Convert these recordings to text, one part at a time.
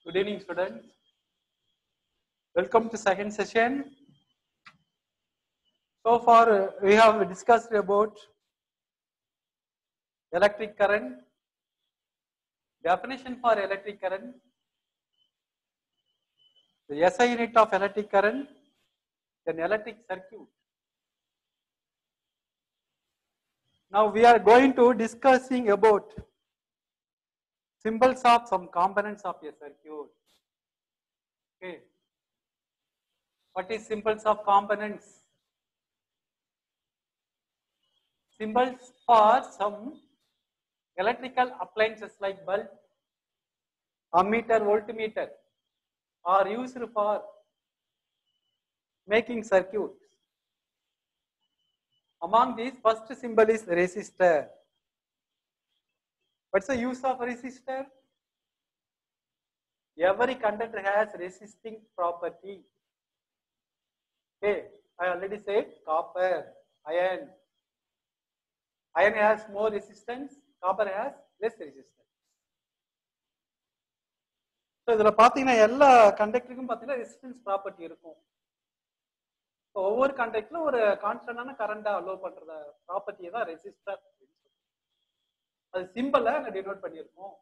Good evening, students. Welcome to second session. So far, we have discussed about electric current, definition for electric current, the SI unit of electric current, then electric circuit. Now we are going to discussing about symbols of some components of a circuit. Okay. What is symbols of components? Symbols for some electrical appliances like bulb, ammeter, voltmeter are used for making circuits. Among these, first symbol is resistor. What's the use of resistor? Every conductor has resisting property. Okay, I already said copper, iron. Iron has more resistance, copper has less resistance. So இதுல பாத்தீங்கன்னா எல்லா கண்டக்டருக்கும் பாத்தீங்கன்னா resistance property இருக்கும். ஒவ்வொரு கண்டக்டர்ல ஒரு கான்ஸ்டன்டான கரண்டா allow பண்ற ப்ராப்பர்ட்டியை தான் ரெசிஸ்டர். அது சிம்பிளா நான் டினோட் பண்ணியிருக்கோம்.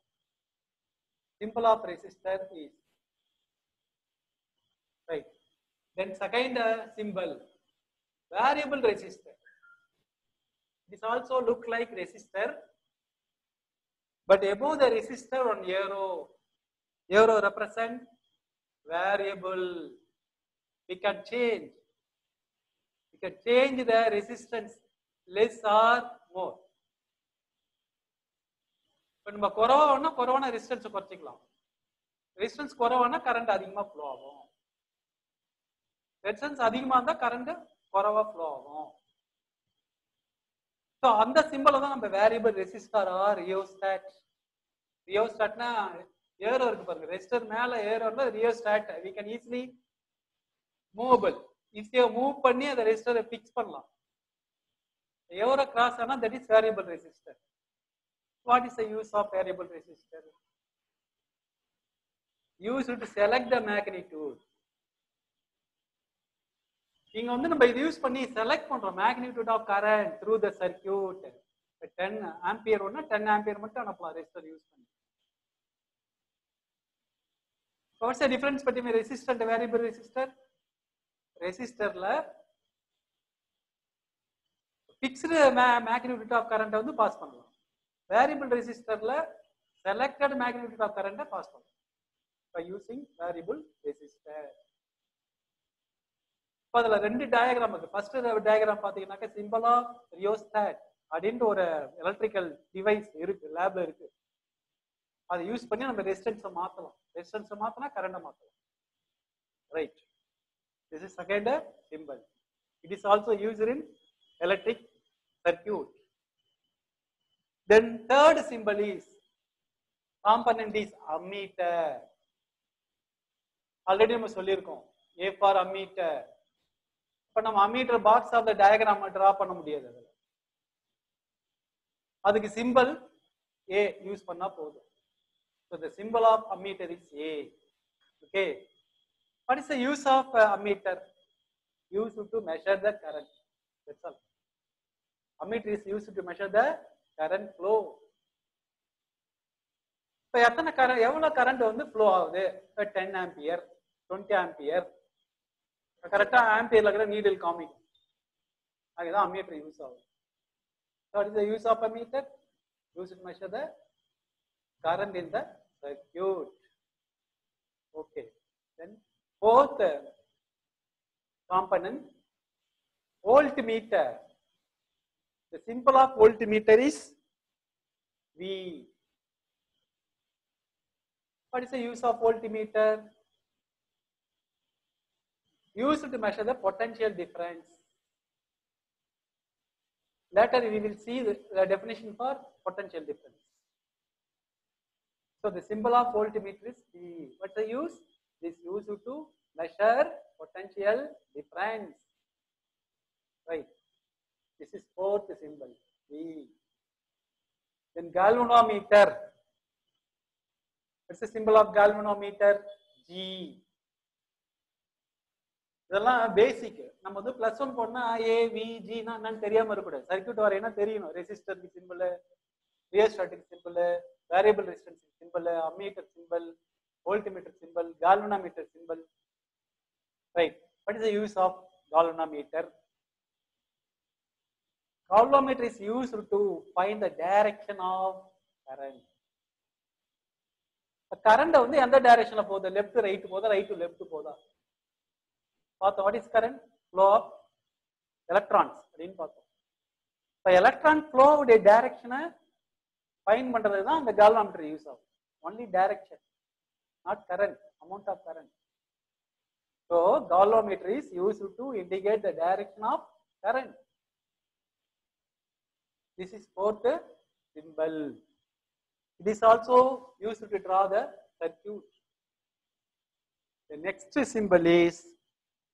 Symbol of resistor is right. Then second symbol, variable resistor. This also look like resistor, but above the resistor on arrow. Arrow represent variable. We can change. We can change the resistance less or more. இப்போ நம்ம குறைவான resistance குறைச்சிக்கலாம். Resistance குறைவானா current அதிகமா flow ஆகும். Resistance அதிகமா இருந்தா current குறைவா flow ஆகும். ஸோ அந்த சிம்பிளை தான் நம்ம வேரியபிள் ரெசிஸ்டர் ஆர் ரியோஸ்டாட். ரியோஸ்டாட்னா ஏரோ இருக்கு பாருங்க, ரெசிஸ்டர் மேல ஏரோல rheostat. We can easily movable. ஈஸியா மூவ் பண்ணி அந்த ரெசிஸ்டரை பிக்ஸ் பண்ணலாம். ஏரோ கிராஸ் ஆனா that is variable resistor. What is the use of variable resistor? Used to select the magnitude. இங்க வந்து நம்ம இது யூஸ் பண்ணி செலக்ட் பண்றோம் magnitude of current through the circuit. 10 ampere ஒண்ணா 10 ஆம்பியர் மட்டும் அனுப்பலாம் ரெசிஸ்டர் யூஸ் பண்ணி. What's the difference between a resistor and a variable resistor? ரெசிஸ்டர்ல fixed magnitude of current வந்து பாஸ் பண்ணலாம். Variable resistorல selected magnitude of current pass பண்ணலாம் by using variable resistor. இப்போ அதுல ரெண்டு டயக்ராம் இருக்கு. ஃபர்ஸ்ட் டயக்ராம் பாத்தீங்கன்னாக்க சிம்பிள் ஆஃப் ரியோஸ்டாட் அப்படின்ற ஒரு எலக்ட்ரிக்கல் டிவைஸ் இருக்கு, லேப்ல இருக்கு. அதை யூஸ் பண்ணி நம்ம ரெசிஸ்டன்ஸை மாத்தலாம். ரெசிஸ்டன்ஸை மாத்தினா கரண்டை மாத்தலாம். Right, this is second simple. It is also used in electric circuit. Then third symbol is component is ammeter. Already நம்ம சொல்லியிருக்கோம் A for ammeter. இப்ப நம்ம ammeter box of the diagram draw பண்ண முடியாது. அதுக்கு சிம்பிள் A யூஸ் பண்ணா போதும். So the symbol of ammeter is A. Okay. What is the use of ammeter? Used to measure the current. That's all. Ammeter is used to measure the current flow. இப்போ எவ்வளவு current வந்து flow ஆகுது? 10 ampere, 20 ampere. கரெக்டா ஆம்பியர்ல இருக்கிற needle காமிக்கும். அதுதான் ammeter use ஆகும். What is the use of ammeter? Used to measure the current in the circuit. Okay. Then fourth component, voltmeter. The symbol of voltmeter is V. What is the use of voltmeter? Used to measure the potential difference. Later we will see the definition for potential difference. So the symbol of voltmeter is V. What's the use? This used to measure potential difference. Right. This is fourth symbol, V. Then galvanometer. What's the symbol of galvanometer? G. இதெல்லாம் பேசிக். நம்ம வந்து +1 போடனா A V G னா என்னன்னு தெரியாம இருக்க கூடாது. Circuit வரையனா தெரியணும். ரெசிஸ்டருக்கு சிம்பிள், ரியோஸ்டாட்டிக் symbol, variable resistance symbol, ammeter symbol, voltmeter symbol, galvanometer symbol. Right. What is the use of galvanometer? Galvanometer is used to find the direction of current. The current வந்து எந்த டைரக்ஷன்ல போகுது? லெஃப்ட் ரைட் போதா, right to left போதா? பார்த்தோம். What is current? Flow of electrons அப்படின்னு பார்த்தோம். இப்போ எலக்ட்ரான் ஃப்ளோ உடைய டைரக்ஷனை ஃபைண்ட் பண்றது தான் அந்த galvanometer யூஸ் ஆகும். Only direction, not current, amount of current. So galvanometer is used to indicate the direction of current. This is fourth symbol. It is also used to draw the circuit. The next symbol is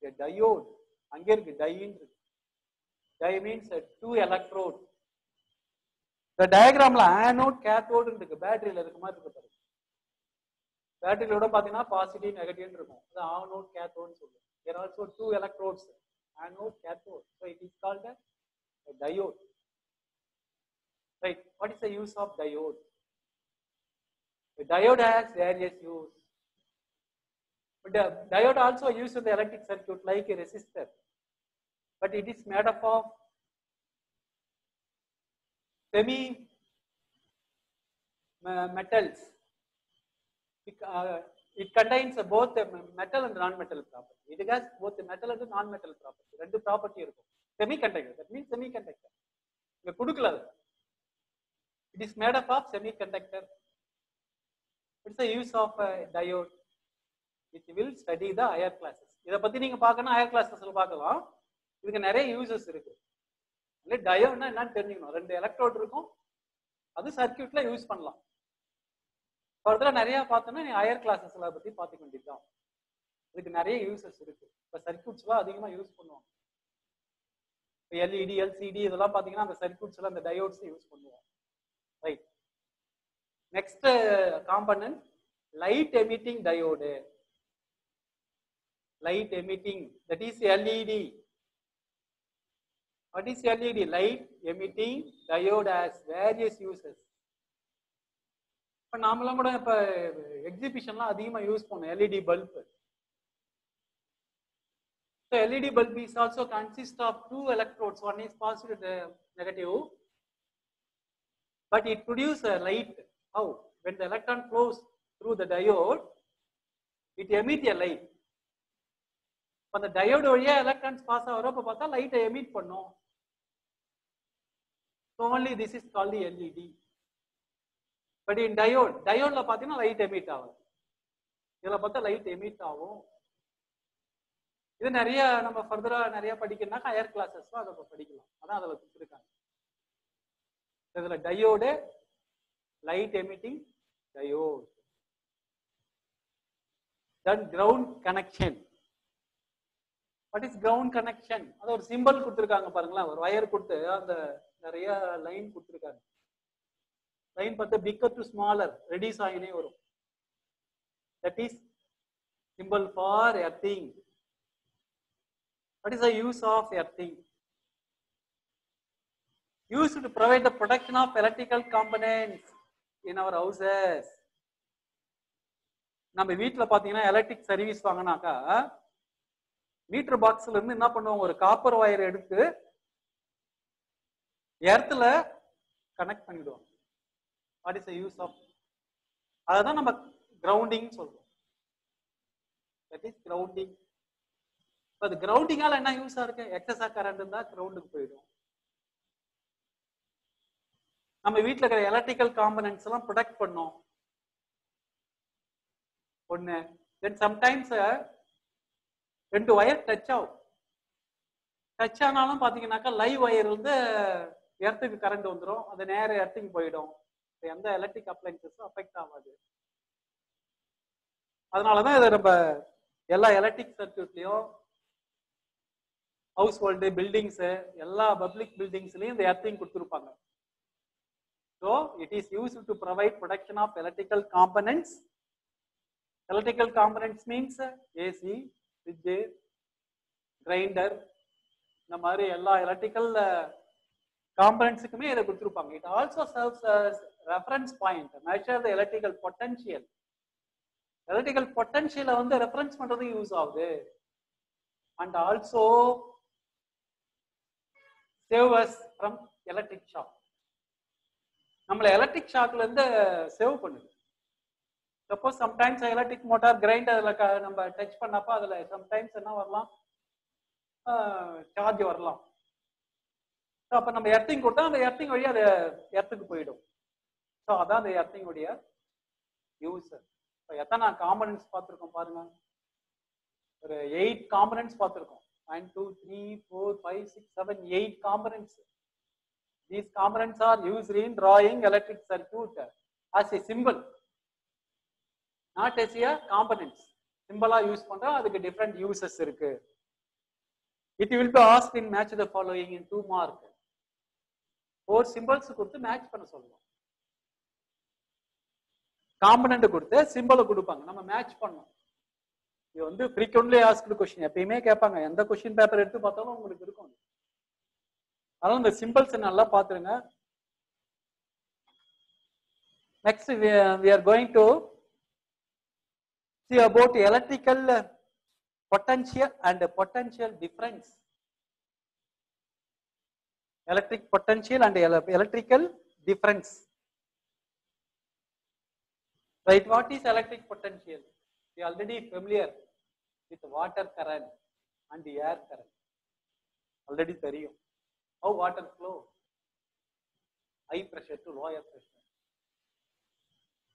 a diode. அங்கே இருக்கு diode. Diode means two electrode. The diagramல anode, cathode இருக்கு. பேட்டரியில இருக்க மாதிரி இருக்கு பாருங்க. பேட்டரியோட பாத்தீங்கன்னா positive negative இருக்கும். அது ஆனோட் கேத்தோட்னு சொல்லுவோம். There are also two electrodes, anode, cathode. So it is called a diode. Right. What is the use of diode? The diode has various use. But the diode also used in the electric circuit like a resistor. But it is made up of semi metals. It contains both the metal and non-metal property. It has both the metal and the non-metal property. ரெண்டு property இருக்கும். Semiconductor. That means semiconductor. இங்க கொடுக்கல. It is made up of semiconductor. What's the use of diode? It will study the higher classes. இத பத்தி நீங்க பார்க்கணும் higher classes-ல பார்க்கலாம். இதுக்கு நிறைய யூசஸ் இருக்கு. இல்ல டயோட்னா என்னன்னு தெரிஞ்சுக்கணும். ரெண்டு எலக்ட்ரோட் இருக்கும். அது சர்க்யூட்ல யூஸ் பண்ணலாம். ஃபர்தரா நிறைய பார்த்தோம்னா நீ ஹையர் கிளாஸஸ்ல பத்தி பார்த்துக்க வேண்டியதுதான். இதுக்கு நிறைய யூசஸ் இருக்கு. இப்போ சர்க்யூட்ஸ்லாம் அதிகமாக யூஸ் பண்ணுவாங்க. இப்போ எல்இடி, எல்சிடி இதெல்லாம் பார்த்தீங்கன்னா அந்த சர்க்யூட்ஸ்ல அந்த டயோட்ஸ் யூஸ் பண்ணுவோம். Right. Next component light emitting diode. Light emitting, that is LED. What is LED? Light emitting diode has various uses. இப்போ நாமலாம் கூட இப்போ எக்ஸிபிஷன்லாம் அதிகமாக யூஸ் பண்ணுவோம் LED bulb. So LED bulb is also consist of two electrodes. One is positive and negative, but it produces a light. How? When the electron flows through the diode, it emits a light. இப்போ அந்த diode வழியா electrons pass ஆகிறப்ப பார்த்தா லைட்டை emit பண்ணும். So only this is called the LED. But in diode பார்த்தீங்கன்னா light emit ஆகும். இதில் பார்த்தா லைட் எமிட் ஆகும். இது நிறைய நம்ம ஃபர்தரா நிறைய படிக்கணும்னா ஹையர் கிளாஸஸ் அதை படிக்கலாம். அதான் அதில் கொடுத்துருக்காங்க. இதில் diode, light emitting diode. Then ground connection. What is ground connection? அது ஒரு சிம்பிள் கொடுத்துருக்காங்க பாருங்களேன். ஒரு வயர் கொடுத்து அந்த நிறைய லைன் கொடுத்துருக்காங்க. லைன் பார்த்து பிக்கர் டு ஸ்மாலர் ரெடியூஸ் ஆகினே வரும். That is simple for earthing. What is the use of earthing? Used to provide the protection of electrical components in our houses. நம்ம வீட்டில் பார்த்தீங்கன்னா எலக்ட்ரிக் சர்வீஸ் வாங்கினாக்கா மீட்டர் பாக்ஸ்ல இருந்து என்ன பண்ணுவாங்க, ஒரு காப்பர் வயர் எடுத்து எர்த்ல கனெக்ட் பண்ணிடுவாங்க. What is the use of? அதான் நம்ம கிரவுண்டிங் சொல்றோம். That is grounding. அது கிரவுண்டிங்கால என்ன யூஸா இருக்கு? எக்ஸஸா கரண்ட் இருந்தா கிரவுண்டுக்கு போயிடும். நம்ம வீட்டில் இருக்கிற எலக்ட்ரிக்கல் காம்பனன்ட்ஸ் எல்லாம் ப்ரொடெக்ட் பண்ணோம் ஒண்ணு. தென் சம்டைம்ஸ் ரெண்டு வயர் டச் ஆகும். டச் ஆனாலும் பாத்தீங்கன்னாக்கா லைவ் வயர் வந்து எர்த்துக்கு கரண்ட் வந்துடும். அது நேர எர்த்துக்கு போயிடும். எந்த எலக்ட்ரிக் அப்ளைன்சஸும் அஃபெக்ட் ஆகாது. அதனாலதான் இதை நம்ம எல்லா எலக்ட்ரிக் சர்க்யூட்லயும் ஹவுஸ் ஹோல்டு பில்டிங்ஸ் எல்லா பப்ளிக் பில்டிங்ஸ்லயும் இந்த எர்த்திங் கொடுத்துருப்பாங்க. So it is used to provide protection of electrical components Electrical components means AC, fridge, grinder, இந்த மாதிரி எல்லா எலக்ட்ரிக்கல் காம்பனன்ட்ஸுக்குமே இதை கொடுத்துருப்பாங்க. It also serves as reference point measure the electrical potential. Electrical பொட்டன்ஷியலை வந்து ரெஃபரன்ஸ் பண்றதுக்கு யூஸ் ஆகுது. And also save us from electric shock. நம்மள எலக்ட்ரிக் ஷாக்ல இருந்து சேவ் பண்ணுது. சப்போஸ் சம்டைம்ஸ் எலக்ட்ரிக் மோட்டார் கிரைண்டர்ல நம்ம டச் பண்ணப்ப அதுல சம்டைம்ஸ் என்ன வரலாம், சார்ஜ் வரலாம். அப்ப நம்ம எர்த்திங் கொடுத்தா அந்த எர்த்திங் வழியா அது எர்த்துக்கு போயிடும். ஸோ அதான் அந்த எர்த்திங் உடைய யூஸ். இப்போ எத்தனை காம்பனன்ட்ஸ் பார்த்துருக்கோம் பாருங்க, ஒரு 8 காம்பனன்ட்ஸ் பார்த்துருக்கோம். 1 2 3 4 5 6 7 8 components. These components are used in drawing electric circuit as a symbol, not as a components. Symbol use பண்றா, அதுக்கு different uses இருக்கு. It will be asked in match the following in 2 mark. 4 symbols கொடுத்து match பண்ண சொல்லுவோம். Component கொடுத்து சிம்பிளை கொடுப்பாங்க, நம்ம மேட்ச் பண்ணணும். இது வந்து frequently asked question, எப்பயுமே கேட்பாங்க. எந்த கொஸ்டின் பேப்பர் எடுத்து பார்த்தாலும் உங்களுக்கு இருக்கும். அதனால இந்த சிம்பிள்ஸ் நல்லா பார்த்துருங்க. Next we are going to see about electrical potential and potential difference. Electric potential and electrical difference. Right, what is electric potential? We are already familiar with water current and the air current. Already தெரியும். How water flow? High pressure to lower pressure.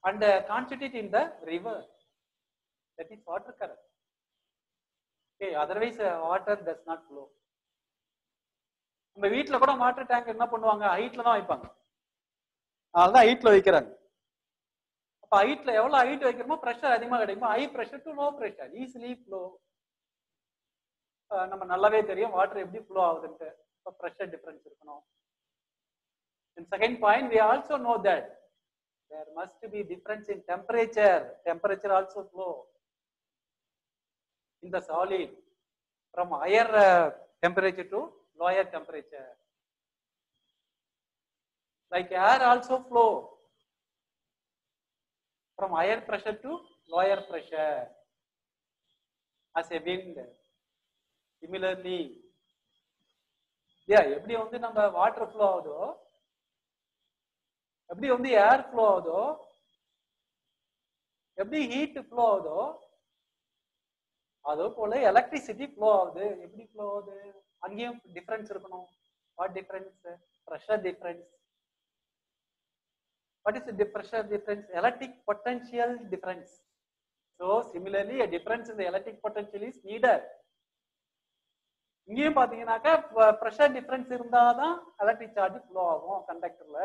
And concentrate in the river. That is water current. Okay, otherwise water does not flow. நம்ம வீட்டுல கூட water tank என்ன பண்ணுவாங்க, ஹைட்ல தான் வைப்பாங்க. அதனாலதான் ஹைட்ல வைக்கிறாங்க. அப்ப ஹைட்ல எவ்வளவு ஹைட் வைக்கிறோமோ பிரஷர் அதிகமா கிடைக்குமோ, high pressure to low pressure easily flow. நம்ம நல்லாவே தெரியும் வாட்டர் எப்படி ஃப்ளோ ஆகுதுன்ட்டு. இப்போ பிரஷர் டிஃபரன்ஸ் இருக்கணும். And second point, we also know that there must be difference in temperature. Temperature also flow in the solid from higher temperature to lower temperature. Like air also flow from higher pressure to lower pressure as a wind. Similarly, எப்படி வந்து நம்ம water flow ஆகுதோ, எப்படி வந்து ஏர் flow ஆகுதோ, எப்படி heat flow ஆகுதோ, அதே போல எலக்ட்ரிசிட்டி ஃப்ளோ ஆகுது. எப்படி ஃப்ளோ ஆகுது, அங்கேயும் டிஃபரன்ஸ் இருக்கணும். What difference? Pressure difference. What is the pressure difference? Electric potential difference. So similarly, a difference in the electric potential is needed. இங்கேயும் பாத்தீங்கன்னாக்கா பிரஷர் டிஃபரன்ஸ் இருந்தாதான் எலக்ட்ரிக் சார்ஜ் ஃப்ளோ ஆகும் கண்டக்டர்ல.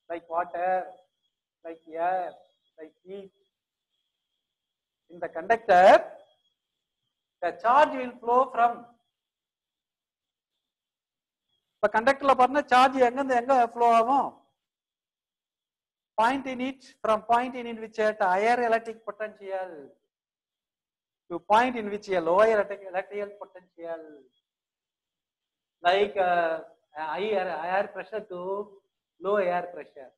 Like water, like air, like heat. In the conductor, the charge will flow from. இப்ப கண்டக்டர்ல பாத்தீங்கன்னா charge எங்கிருந்து எங்க flow ஆகும்? Point in it, from point in which at higher electric potential to point in which a lower electrical potential, like higher air pressure to low air pressure.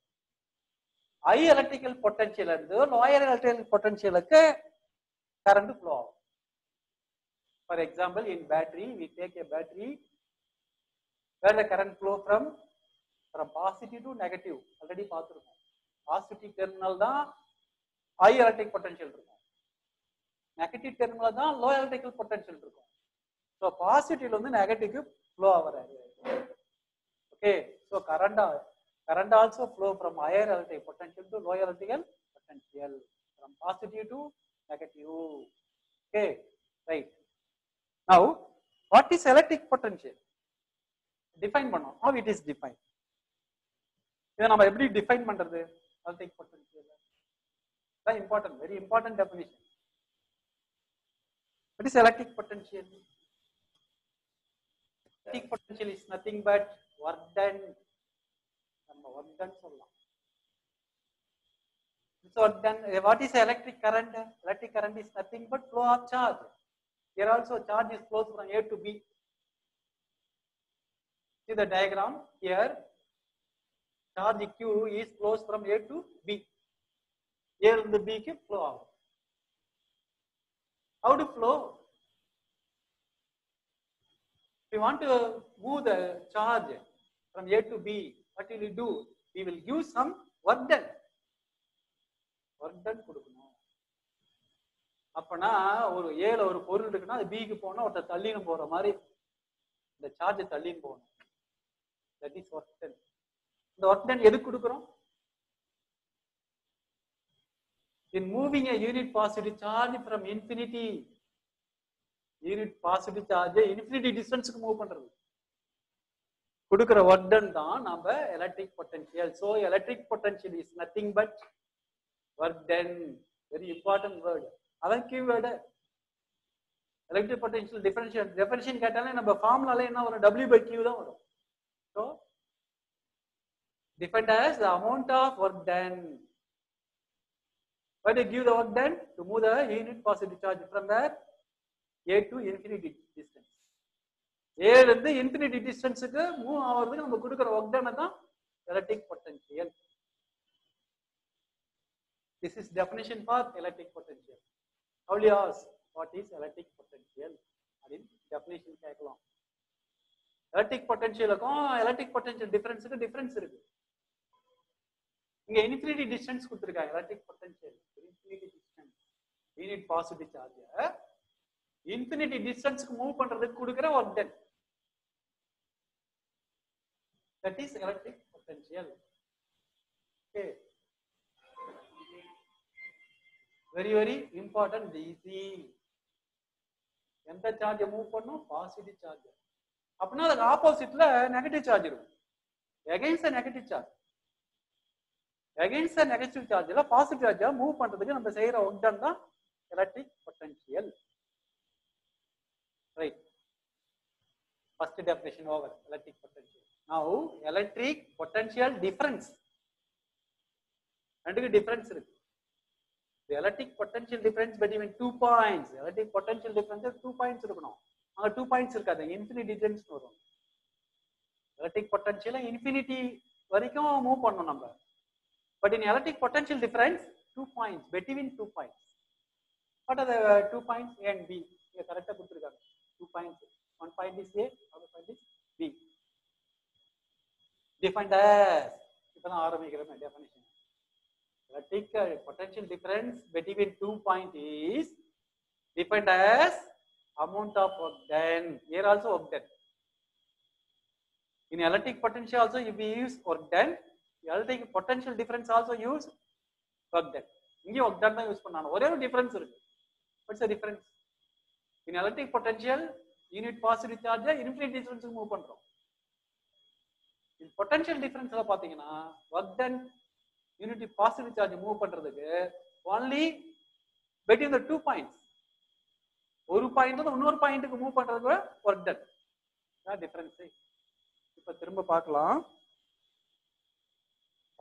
High electrical potential and lower electrical potential current flow. For example, in battery, we take a battery where the current flow from positive to negative. Already பார்த்திருக்கோம். Positive terminal தான் high electric potential இருக்கும், negative terminal தான் low electrical potential இருக்கும். So பாசிட்டிவ்ல வந்து நெகட்டிவ்க்கு flow ஆகுறாரு. Okay, so current also flow from higher electric potential to low electrical potential, from positive to negative. Okay, right. Now what is electric potential? Define பண்ணோம். How it is define? இதை நம்ம எப்படி define பண்றது? electric potential. That's important, very important definition. What is electric potential? Electric potential is nothing but work done. Work done. So then what is electric current? Electric current is nothing but flow of charge. Here also charge is flows from A to B. See the diagram here. Charge Q is flows from A to B. A and the B ke flow out. How to flow? If we want to move the charge from A to B, what will we do? We will give some work done. Work done கொடுக்கணும். அப்பனா ஒரு ஏல ஒரு பொருள் இருக்குன்னா அது பிக்கு போனா ஒருத்த தள்ளின்னு போற மாதிரி இந்த சார்ஜ் தள்ளின்னு போகணும். That is work done. இந்த ஒர்க் டன் எதுக்கு கொடுக்குறோம்? In moving a unit positive charge from infinity, unit positive charge infinity distance க்கு மூவ் பண்றது. கொடுக்கிற ஒர்க் டன் தான் நம்ம electric potential. So electric potential is nothing but work done. Very important word. அதான் keyword. Electric potential differential definition கேட்டாலே நம்ம ஃபார்முலால என்ன வரும்? W/Q தான் வரும். So defined as the amount of work done. Why they give the work done? To move the unit positive charge from there A to infinity distance. A ல இருந்து infinity distanceக்கு move ஆவறதுக்கு நம்ம கொடுக்கிற work done தான் electric potential. This is definition for electric potential. How do you ask what is electric potential? அப்படின் definition கேட்கலாம். electric potentialக்கும் electric potential differenceக்கு difference இருக்கு. இங்க infinity distance கொடுத்திருக்காங்க electric potential. infinity distance unit positive charge infinity distance க்கு move பண்றதுக்கு கொடுக்கிற work done. That is electric potential. Okay. Very very important. DC. எந்த charge move பண்ணும்? Positive charge. அப்படின்னா அதுக்கு ஆப்போசிட்ல நெகட்டிவ் சார்ஜ் இருக்கும். Against negative charge. Against negative சார்ஜ்ல பாசிட்டிவ் சார்ஜ் மூவ் பண்றதுக்கு நம்ம செய்யற ஒர்க் டன் தான் electric potential. Right. First definition over electric potential. Now electric potential difference. ரெண்டுக்கு டிஃபரன்ஸ் இருக்கு. The electric potential difference between 2 points. Electric potential difference 2 points இருக்கணும். அங்க 2 points இருக்காது. infinity distance வரும். Electric potential infinity வரைக்கும் move பண்ணனும் நம்ம. But in electric potential difference 2 points between 2 points. What are the 2 points A and B? இங்க கரெக்ட்டா கொடுத்திருக்காங்க. 2 points. One point is A, other point is B. Defined as இப்பதான் ஆரம்பிக்கிறோம் definition. Electric potential difference between 2 points is defined as amount of work done. Here also work done. In electric potential also if we use work done, electric potential difference also use work done. இங்க work done தான் use பண்ணாங்க. ஒரே ஒரு difference இருக்கு. What's the difference? In electric potential unit positive charge infinity distance move பண்றோம். In potential difference ல பாத்தீங்கன்னா work done unity positive charge move பண்றதுக்கு only between the 2 points. ஒரு பாயிண்ட்ல இருந்து இன்னொரு பாயிண்ட்க்கு மூவ் பண்றதுக்கு work done. அதான் டிஃபரன்ஸ். இப்ப திரும்ப பார்க்கலாம்.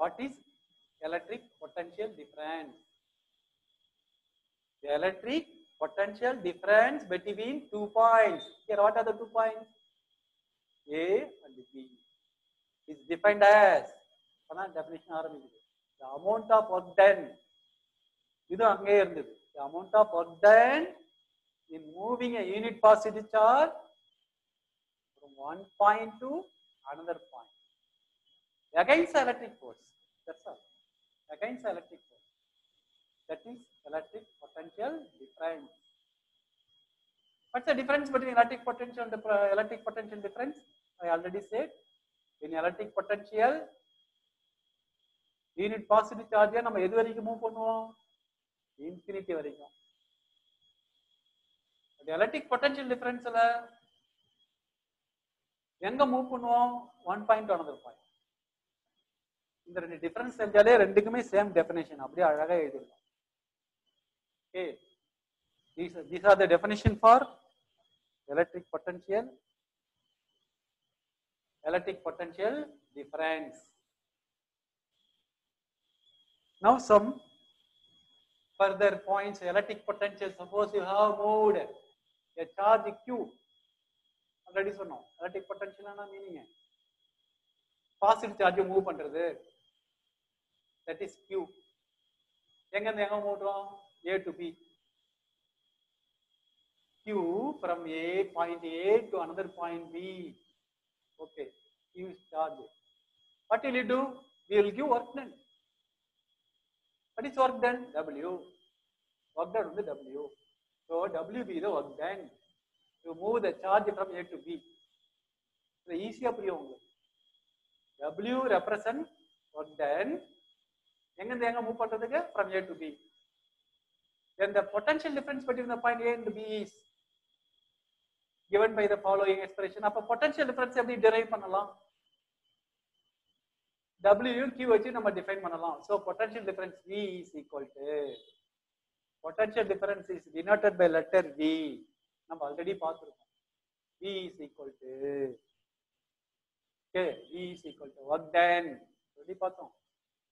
What is electric potential difference? The electric potential difference between 2 points. Here what are the 2 points? A and B is defined as அதான் டெஃபினிஷன் ஆரம்பிக்குது. The amount of work done. இது அங்கே இருந்தது. The amount of work done in moving a unit positive charge from one point to another point. Against electric force. That's all. Against electric force. That is electric potential difference. What's the difference between electric potential and electric potential difference? I already said. In electric potential unit positive charge நம்ம எது வரைக்கும் move பண்ணுவோம்? Infinity வரைக்கும். Electric potential டிஃபரன்ஸ்ல எங்க move பண்ணுவோம்? 1 point to another point. இந்த ரெண்டு difference தெரிஞ்சாலே ரெண்டுக்குமே சேம் டெஃபினிஷன் அப்படியே அழகா எழுதிடலாம். Okay, these are the definition for electric potential difference. Now some further points electric potential. Suppose you have moved a charge q, already சொன்னோம் electric potential ஆன meaning positive charge move பண்றது, that is q. எங்க இருந்து எங்க மூவ்றோம்? a to b. q from a point a to another point b. Okay, q is charge. What will you do? We will give work done. What is work done? W. Work done is W. So W be the work done. You move the charge from A to B. So easy புரியும் உங்களுக்கு. W represent work done. எங்க இருந்து எங்க move பண்றதுக்கு? From A to B. Then the potential difference between the point A and B is given by the following expression. அப்ப potential difference எப்படி derive பண்ணலாம்? W Q வச்சு நம்ம define பண்ணலாம். So potential difference V is equal to, potential difference is denoted by letter V. நம்ம already பார்த்திருக்கோம். V is equal to, okay, V is equal to work done. already பார்த்தோம்.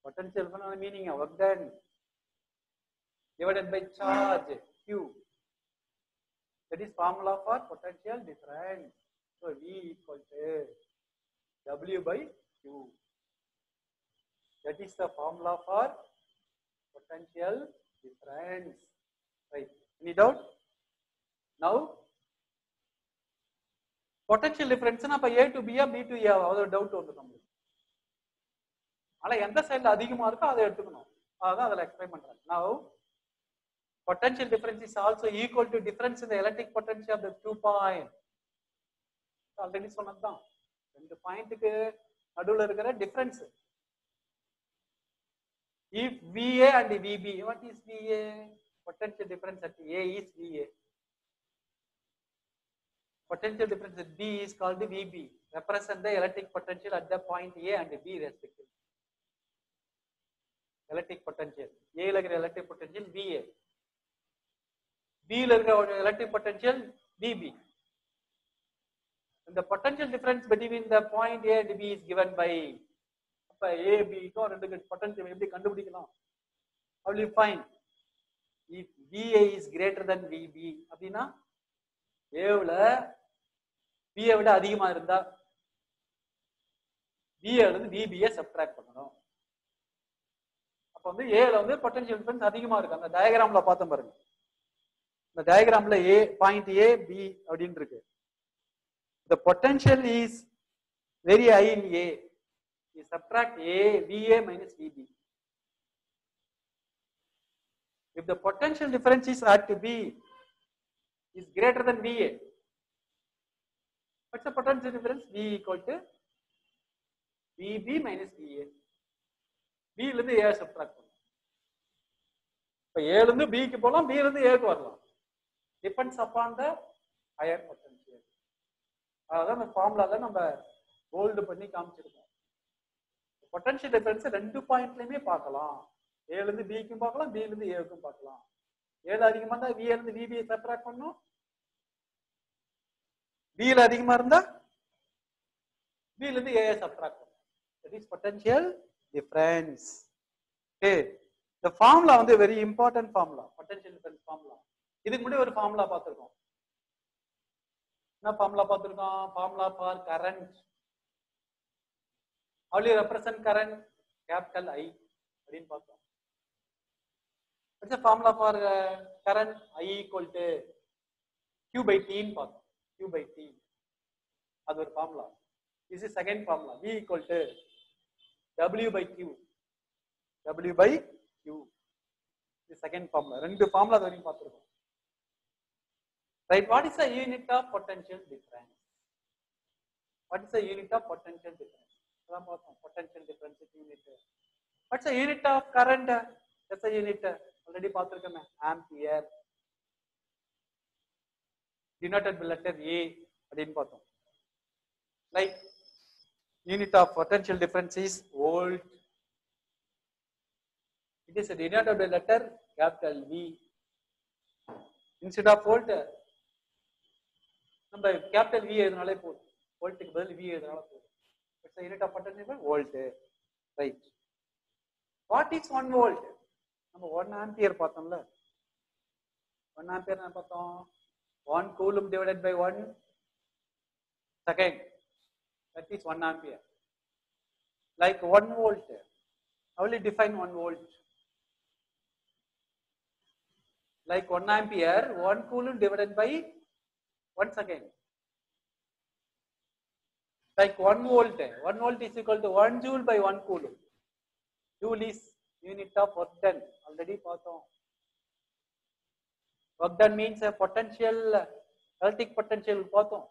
Potential difference meaning work done divided by charge Q. That is formula for potential difference. So V equal to W by Q. That is the formula for potential difference. Right? Any doubt? Now, potential difference na A to B or B to A, other doubt on the number. ஆனா எந்த சைடுல அதிகமா இருக்கோ அதை எடுத்துக்கணும். அதான் அதல explain பண்றாங்க. Now, potential difference is also equal to difference in the electric potential of the 2 points. Already சொன்னதுதான். ரெண்டு பாயிண்ட்க்கு நடுவுல இருக்கிற difference. If VA and VB, what is VA? Potential difference at A is VA. Potential difference at B is called the VB. Represent the electric potential at the point A and B respectively. Electric potential. A la இருக்கிற electric potential VA. B la இருக்கிற electric potential VB. And the potential difference between the point A and B is given by A, B க்கும் ரெண்டு potential எப்படி கண்டுபிடிக்கலாம்? How will you find? If VA is greater than VB அப்படின்னா Aல VA விட அதிகமா இருந்தா VA ல இருந்து VB சப்ட்ராக்ட் பண்ணணும். அப்ப வந்து Aல வந்து பொட்டன்ஷியல் டிஃபரன்ஸ் அதிகமா இருக்கு. அந்த டயகிராம்ல பார்த்தோம் பாருங்க. இந்த டயகிராம்ல A பாயிண்ட் A B அப்படின்னு இருக்கு. The potential is very high in A. You subtract A, VA minus VB. If the potential difference is at B is greater than VA, what's the potential difference? V equal to VB minus VA. B ல இருந்து A subtract பண்ணணும். இப்ப A ல இருந்து B க்கு போலாம், B ல இருந்து A க்கு வரலாம். Depends upon the higher potential. அதான் அந்த ஃபார்முலால நம்ம போல்ட் பண்ணி காமிச்சிருக்கோம். பொட்டன்ஷியல் டிஃபரன்ஸ் ரெண்டு பாயிண்ட்லயுமே பார்க்கலாம். A ல இருந்து B க்கும் பார்க்கலாம், B ல இருந்து A க்கும் பார்க்கலாம். A ல அதிகமா இருந்தா V ல இருந்து VB சப்ட்ராக்ட் பண்ணனும். B ல அதிகமா இருந்தா B ல இருந்து A சப்ட்ராக்ட் பண்ணனும். That is potential difference. Okay, the formula வந்து very important formula, potential difference formula. இதுக்கு முன்னாடி ஒரு formula பார்த்திருக்கோம். என்ன formula பார்த்திருக்கோம்? Formula for current. How do you represent current? Capital I. அப்படின்னு பார்த்தோம். What's the formula for current? I equal to Q by T ன்னு பார்த்தோம். Q by T. அது ஒரு formula. This is second formula. V equal to W by Q. W by Q. This is second formula. ரெண்டு formula அது வரைக்கும் பார்த்திருக்கோம். Right? What is the unit of potential difference? What is the unit of potential difference? Potential difference unit. What's the unit of current? That's the unit. Already பார்த்திருக்கோம். Ampere. Denoted by letter A. அப்படின்னு பார்த்தோம். Like unit of potential difference is volt. It is denoted by letter capital V. Instead of volt, நம்ம capital V எழுதினாலே போதும். வோல்ட்டுக்கு பதில் V எழுதினாலே போதும். It's the unit of potential volt. Right. What is 1 volt? நம்ம 1 ampere பார்த்தோம்ல 1 ampere என்ன பார்த்தோம் 1 coulomb divided by 1 second, that is 1 ampere. Like 1 volt, how will you define 1 volt? Like 1 ampere, 1 coulomb divided by 1 second. Like 1 volt is equal to 1 joule by 1 coulomb. Joule is unit of work done. Already பார்த்தோம். Work done means a potential, electric potential பார்த்தோம்.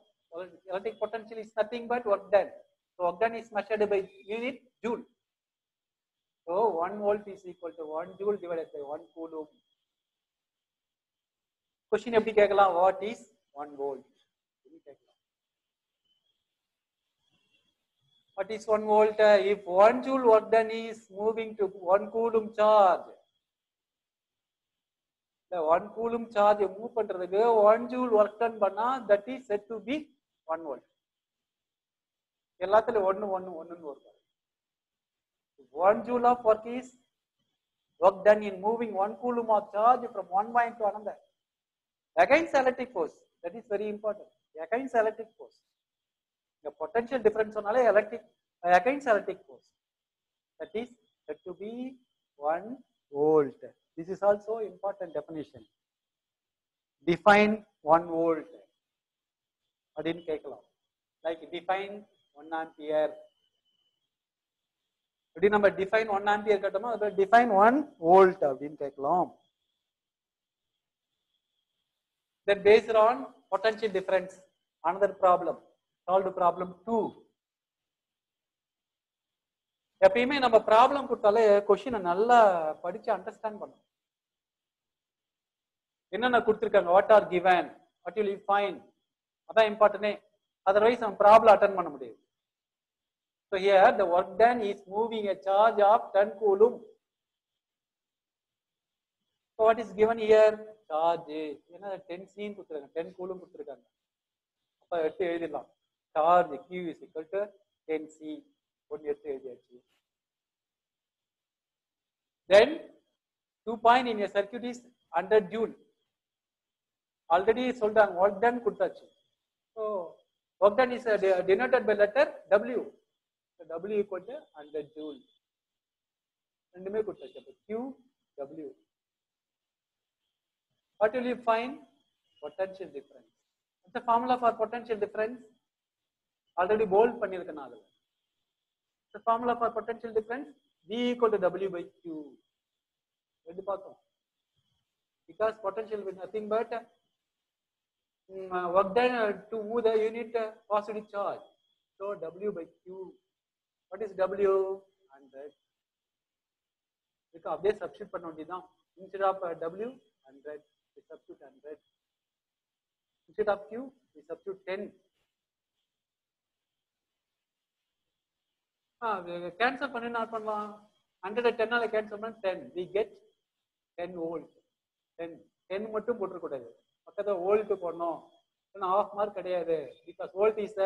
Electric potential is nothing but work done. So work done is measured by unit joule. So 1 volt is equal to 1 joule divided by 1 coulomb. Question எப்படி கேட்கலாம்? What is 1 volt? What is 1 volt? If 1 joule work done is moving to 1 coulomb charge, the 1 coulomb charge move பண்றதுக்கு 1 joule work done பண்ணா that is said to be 1 volt. எல்லாத்துல 1 1 1 ன்னு வரும். 1 joule of work is work done in moving 1 coulomb of charge from one point to another. Against electric force, that is very important. Against electric force. The potential difference only electric against electric force. That is said to be 1 volt. This is also important definition. Define 1 volt. Adin கேட்கலாம். Like define 1 ampere. இப்படி நம்ம define 1 ampere கேட்டோமா அது define 1 volt அப்படினு கேட்கலாம். Then based on potential difference, another problem. Solve problem 2. எப்பயுமே நம்ம problem கொடுத்தாலே கொஸ்டினை நல்லா படிச்சு அண்டர்ஸ்டாண்ட் பண்ணணும். என்னென்ன கொடுத்துருக்காங்க, what are given, what will you find, அதான் இம்பார்ட்டனே. அதர்வைஸ் நம்ம ப்ராப்ளம் அட்டெண்ட் பண்ண முடியாது. So here the work done is moving a charge of 10 coulomb. So what is given here? Charge. என்ன 10 C கொடுத்துருக்காங்க, 10 coulomb கொடுத்துருக்காங்க. அப்ப எடுத்து எழுதிடலாம். Charge Q is equal to 10 C. ஒன்று எடுத்து எழுதியாச்சு. Then 2 point in a circuit is 100 joule. Already சொல்றாங்க work done கொடுத்தாச்சு. So work done is denoted by letter W. So W equal to 100 joule. ரெண்டுமே கொடுத்தாச்சு. அப்ப Q W. What will you find? Potential difference. What's the formula for potential difference? Already bold பண்ணிருக்கேன் நான் அதுல. The formula for potential difference V equal to W by Q. ரெண்டு பார்த்தோம். Because potential is nothing but work done to move the unit positive charge. So W by Q. What is W? 100. இதுக்கு அப்படியே substitute பண்ண வேண்டியதுதான். Instead of W 100, we substitute 100. Instead of Q, we substitute 10. Cancel பண்ணி என்ன பண்ணலாம்? 100 10 cancel பண்ண 10. We get 10 volt. 10 மட்டும் போட்டுறக்கூடாது, பக்கத்துல வோல்ட் போடணும். ஹாஃப் மார்க் கிடையாது. Because volt is the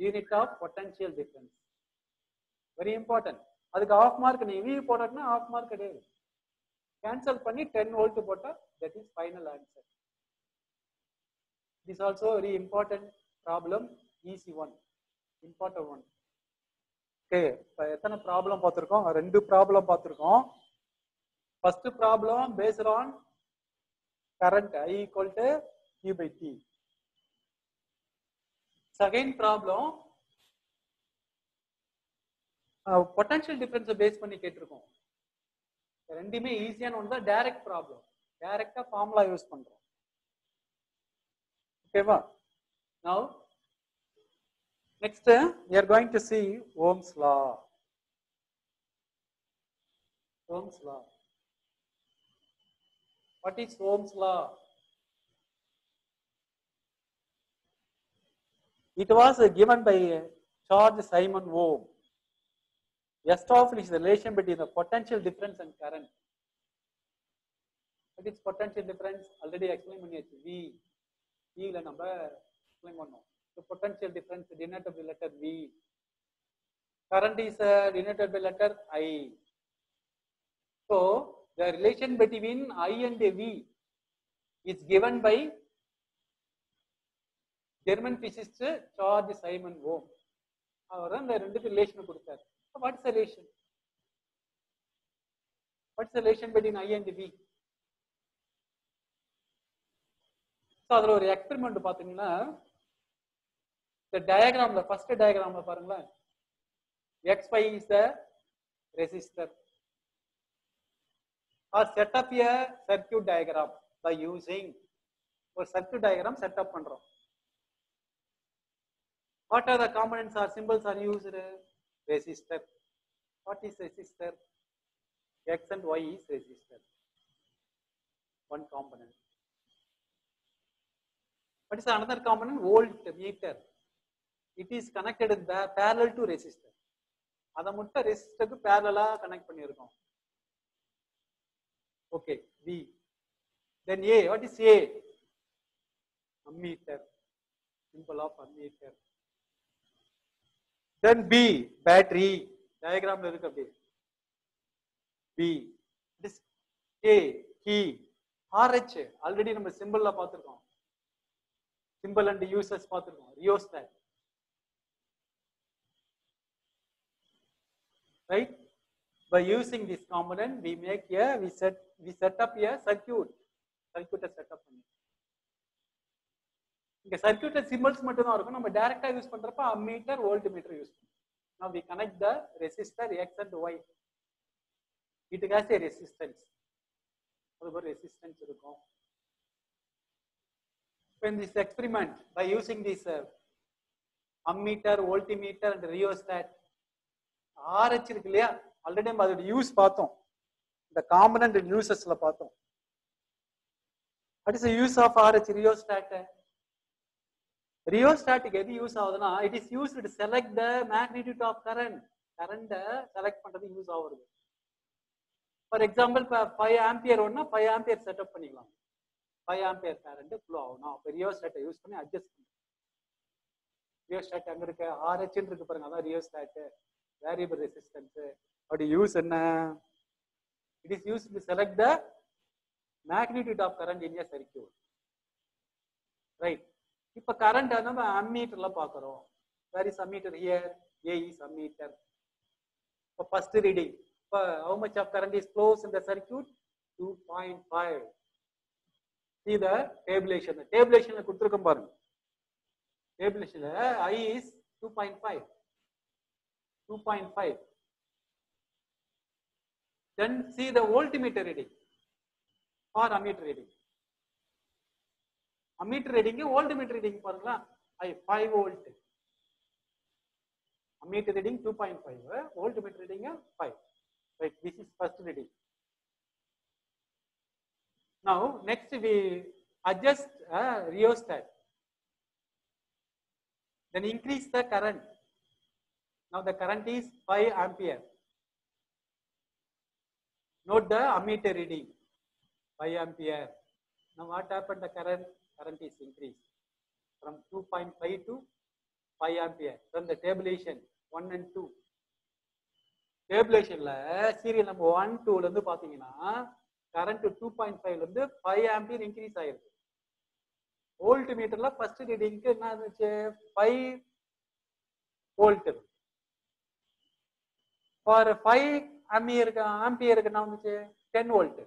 unit of potential difference. Very important. அதுக்கு ஹாஃப் மார்க் நீ வி போட்டா ஹாஃப் மார்க் கிடையாது. கேன்சல் பண்ணி 10 வோல்ட் போட்டா that is final answer. This also very important problem. Easy one, important one. Okay, இப்போ எத்தனை problem பார்த்துருக்கோம்? 2 problem பார்த்துருக்கோம். First problem based on current I equal to Q by T. Second problem potential difference base பண்ணி கேட்டிருக்கோம். ரெண்டுமே ஈஸியான ஒன்று தான். டைரக்ட் ப்ராப்ளம், டைரக்டா ஃபார்முலா யூஸ் பண்றோம். ஓகேவா? Now next we are going to see Ohm's law. Ohm's law. What is Ohm's law? It was given by George Simon Ohm. Established the relation between the potential difference and current. What is potential difference? Already explain பண்ணியாச்சு. V ல நம்ம explain பண்ணோம். The potential difference denoted by letter V. Current is denoted by letter I. So The relation between I and V is given by German physicist George Simon Ohm. அவர் அந்த ரெண்டுக்கு relation கொடுத்தார். What is the relation? What is the relation between I and V? So அதுல ஒரு experiment பாத்தீங்கன்னா, இந்த டயகிராம்ல first டயகிராம்ல பாருங்களேன், xy is the resistor. Or set up a circuit diagram by using ஒரு circuit diagram set up பண்றோம். What are the components or symbols are used? Resistor. What is resistor? X and Y is resistor. One component. What is another component? Voltmeter. It is connected in the parallel to resistor. அதை மட்டும் ரெசிஸ்டருக்கு parallel connect பண்ணியிருக்கோம். Okay, V. Then A. What is A? Ammeter. Symbol of ammeter. Then B. Battery. Diagram இருக்கு அப்படியே. B. This A. Key. RH. Already நம்ம symbol பார்த்திருக்கோம். Symbol and uses பார்த்திருக்கோம். Rheostat. Right? By using this component, we make a we set up a circuit. Circuit set up பண்ணி. இங்க circuit symbols மட்டும் தான் இருக்கும். நம்ம டைரக்டா யூஸ் பண்றப்ப ammeter, voltmeter யூஸ் பண்ணுவோம். Now we connect the resistor X and Y. It has a resistance. அதுக்கு ஒரு resistance இருக்கும். In this experiment, by using this ammeter, voltmeter and rheostat, RH இருக்கு இல்லையா, ஆல்ரெடி நம்ம அதோட யூஸ் பார்த்தோம். இந்த காம்பனன்ட் யூசஸ்ல பார்த்தோம். What is the use of RH rheostat? Rheostat எது யூஸ் ஆகுதுன்னா, it is used to select the magnitude of current. Current select பண்றது யூஸ் ஆகுது. ஃபார் எக்ஸாம்பிள் 5 ஆம்பியர் ஒன்னா 5 ஆம்பியர் செட்டப் பண்ணிக்கலாம். 5 ஆம்பியர் கரண்ட் ஃப்ளோ ஆகணும். அப்ப ரியோஸ்டாட்டை யூஸ் பண்ணி அட்ஜஸ்ட் பண்ணுங்க. ரியோஸ்டாட் அங்க இருக்கு, RH இருக்கு பாருங்க, அதான் ரியோஸ்டாட். Variable resistance. அப்படி யூஸ் என்ன? It is used to select the magnitude of current in a circuit. Right. இப்ப கரண்ட் நம்ம அம்மீட்டர்ல பாக்குறோம். Where is ammeter here? A is ammeter. இப்ப ஃபர்ஸ்ட் ரீடிங். இப்ப how much of current is flows in the circuit? 2.5. See the tabulation. The tabulation கொடுத்திருக்கோம் பாருங்க. Tabulationல I is 2.5. 2.5. Then see the voltmeter reading or ammeter reading. Ammeter reading, voltmeter reading பாருங்களா, 5 volt. Ammeter reading 2.5, voltmeter reading 5. Right, this is first reading. Now next we adjust rheostat. Then increase the current. Now the current is 5 ampere. Note the ammeter reading, 5 ampere. Now what happened? The current is increased from 2.5 to 5 ampere. From the tabulation 1 and 2. Tabulationல serial number 1, 2 ல இருந்து பாத்தீங்கன்னா current 2.5 ல இருந்து 5 ampere increase ஆயிருக்கு. வோல்ட்மீட்டர்ல first ரீடிங்க்கு என்ன இருந்துச்சு? 5 volt. For 5 ampere என்ன வந்துச்சு? 10 volt.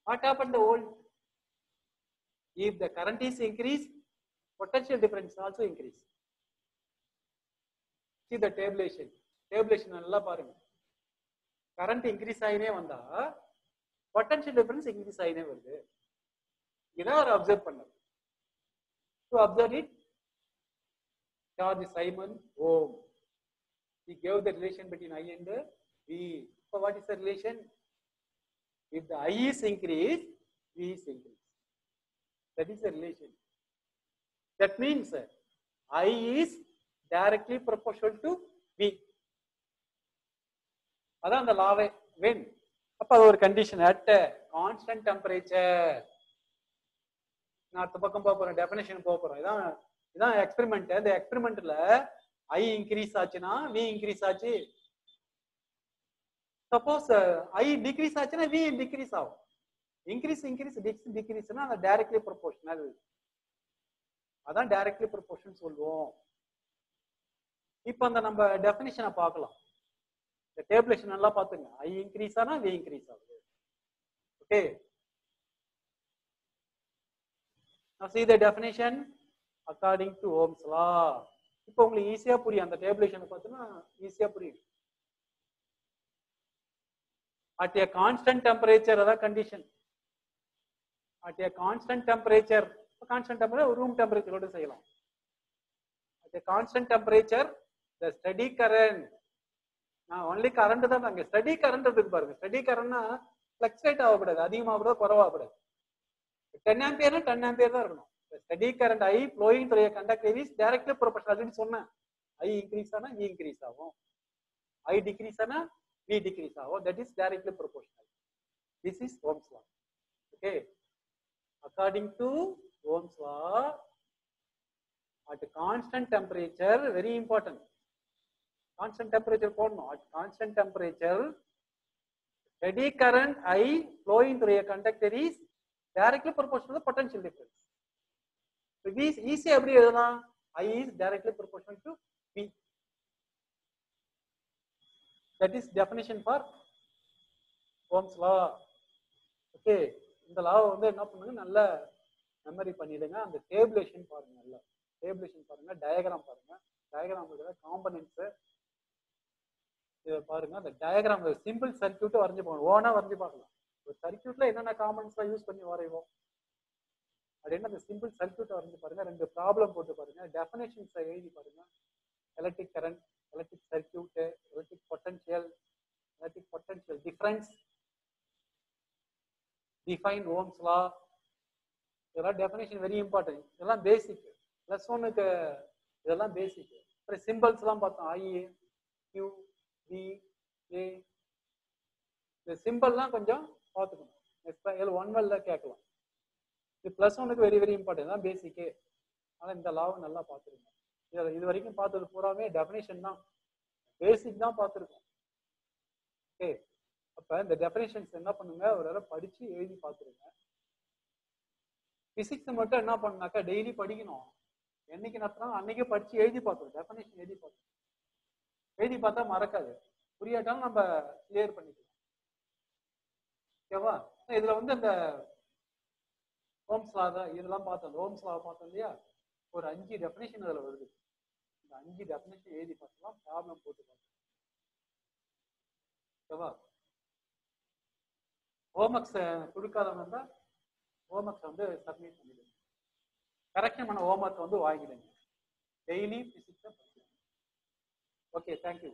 What happened to volt? If the current is increased, potential difference also increase. See the tabulation. Tabulation நல்லா பாருங்க. current increase ஆயினே வந்தா potential difference increase ஆயினே வருது. இதை ஒரு அப்சர்வ் பண்ணது. To observe it, George Simon Ohm. He gave the relation between I and V. So what is the relation? If the I is increased, V is increased. That is the relation. That means I is directly proportional to V. அதான் அந்த லாவே. when அப்ப அது ஒரு condition at constant temperature. நான் அடுத்த பக்கம் போக போறேன், டெஃபினேஷன் போக போறோம். இதான் எக்ஸ்பெரிமெண்ட். இந்த எக்ஸ்பெரிமெண்ட்ல I இன்க்ரீஸ் ஆச்சுன்னா V இன்க்ரீஸ் ஆச்சு. சப்போஸ் ஐ டிக்ரீஸ் ஆச்சுன்னா வி டிக்ரீஸ் ஆகும். இன்க்ரீஸ் டிக்ரீஸ்னா அது டைரக்ட்லி ப்ரொபோர்ஷனல். அதான் டைரக்ட்லி ப்ரொபோர்ஷன் சொல்லுவோம். இப்போ அந்த நம்ம டெஃபினிஷனை பார்க்கலாம். இந்த டேபிளேஷன் நல்லா பார்த்துங்க. ஐ இன்க்ரீஸ் ஆனா வி இன்க்ரீஸ் ஆகுது. Okay, now see the definition according to Ohm's law. இப்போ உங்களுக்கு ஈஸியா புரியும். அந்த டேபிளேஷனை பார்த்தீங்கன்னா ஈஸியா புரியும். at a constant temperature அதான் condition. at a constant temperature, constant temperature room temperature ஓட செய்யலாம். at a constant temperature the steady current, நான் only current தான் அங்க steady current இருக்கு பாருங்க. steady currentனா fluctuate ஆகக்கூடாது, அதிகமாகக்கூடாது, குறைவாகக்கூடாது. 10 ampere 10 ampere தான் இருக்கணும். steady current I flowing through a conductor is directly proportional அப்படின்னு சொன்னேன். I increase ஆனா V increase ஆகும், I decrease ஆனா V decrease ஆகும். that is directly proportional. this is Ohm's law. okay, according to Ohm's law, at constant temperature, very important, constant temperature போடணும். at constant temperature steady current I flowing through a conductor is directly proportional to the potential difference. So V is easy எப்படி எழுதலாம்? I is directly proportional to V. That is definition for Ohm's law. Okay, இந்த law வந்து என்ன பண்ணுங்க, நல்ல memory பண்ணிடுங்க. அந்த tabulation பாருங்க, நல்ல டேபிளேஷன் பாருங்க, டயக்ராம் பாருங்க. டயக்ராம் காம்பனன்ட்ஸ் இதை பாருங்க. அந்த டயக்ராம் சிம்பிள் சர்க்யூட் வரைஞ்சு போகணும், ஓனா வரைஞ்சு பார்க்கலாம். ஒரு சர்க்யூட்ல என்னென்ன காம்பனன்ட்ஸ் யூஸ் பண்ணி வரைவோம் அப்படின்னு அந்த சிம்பிள் சர்க்யூட் வரைஞ்சு பாருங்க. 2 ப்ராப்ளம் போட்டு பாருங்க, டெஃபினேஷன்ஸ் எழுதி பாருங்க. Electric current, electric circuit, electric potential difference, define Ohm's law, இதெல்லாம் டெஃபினேஷன் வெரி இம்பார்ட்டன்ட். இதெல்லாம் பேசிக். +1க்கு இதெல்லாம் பேசிக். அப்புறம் சிம்பிள்ஸ் எல்லாம் பார்த்தோம், ஐ, கியூ, பி, ஏ. இந்த சிம்பிள்லாம் கொஞ்சம் பார்த்துக்கணும். நெக்ஸ்ட் 1 வேல்ல கேட்கலாம். இது +1க்கு வெரி வெரி இம்பார்ட்டன்ட் தான், பேசிக்கே. ஆனால் இந்த லாவை நல்லா பார்த்துருங்க. இது வரைக்கும் பார்த்தது பூராமே டெஃபினேஷன் தான், பேசிக் தான் பார்த்துருக்கோம். ஓகே, அப்போ இந்த டெஃபினேஷன்ஸ் என்ன பண்ணுங்க, ஒரு தடவை படிச்சு எழுதி பார்த்துருங்க. பிசிக்ஸ் மட்டும் என்ன பண்ணாக்கா டெய்லி படிக்கணும். என்னைக்கு நடத்தினா அன்னைக்கே படிச்சு எழுதி பார்க்கணும். டெஃபினேஷன் எழுதி பார்க்கணும். எழுதி பார்த்தா மறக்காது, புரியாட்டாலும் நம்ம கிளியர் பண்ணிக்கலாம். ஓகேவா? இதுல வந்து அந்த ஓம்ஸ் லா தான் இதெல்லாம் பார்த்தோம். ஓம்ஸ் லா பார்த்தோம் இல்லையா? ஒரு 5 டெஃபினேஷன் அதில் வருது. இந்த 5 டெஃபினேஷன் எழுதி பார்க்கலாம், ப்ராப்ளம் போட்டு பார்க்கலாம். ஓகேவா? ஹோம்ஒர்க்ஸ் கொடுக்காதவங்க இருந்தால் ஹோம்ஒர்க்ஸ் வந்து சப்மிட் பண்ணிடுங்க. கரெக்ஷன் பண்ண ஹோம்ஒர்க் வந்து வாங்கிடுங்க. டெய்லி பிசிக்ஸை படிக்கணும். Okay, thank you.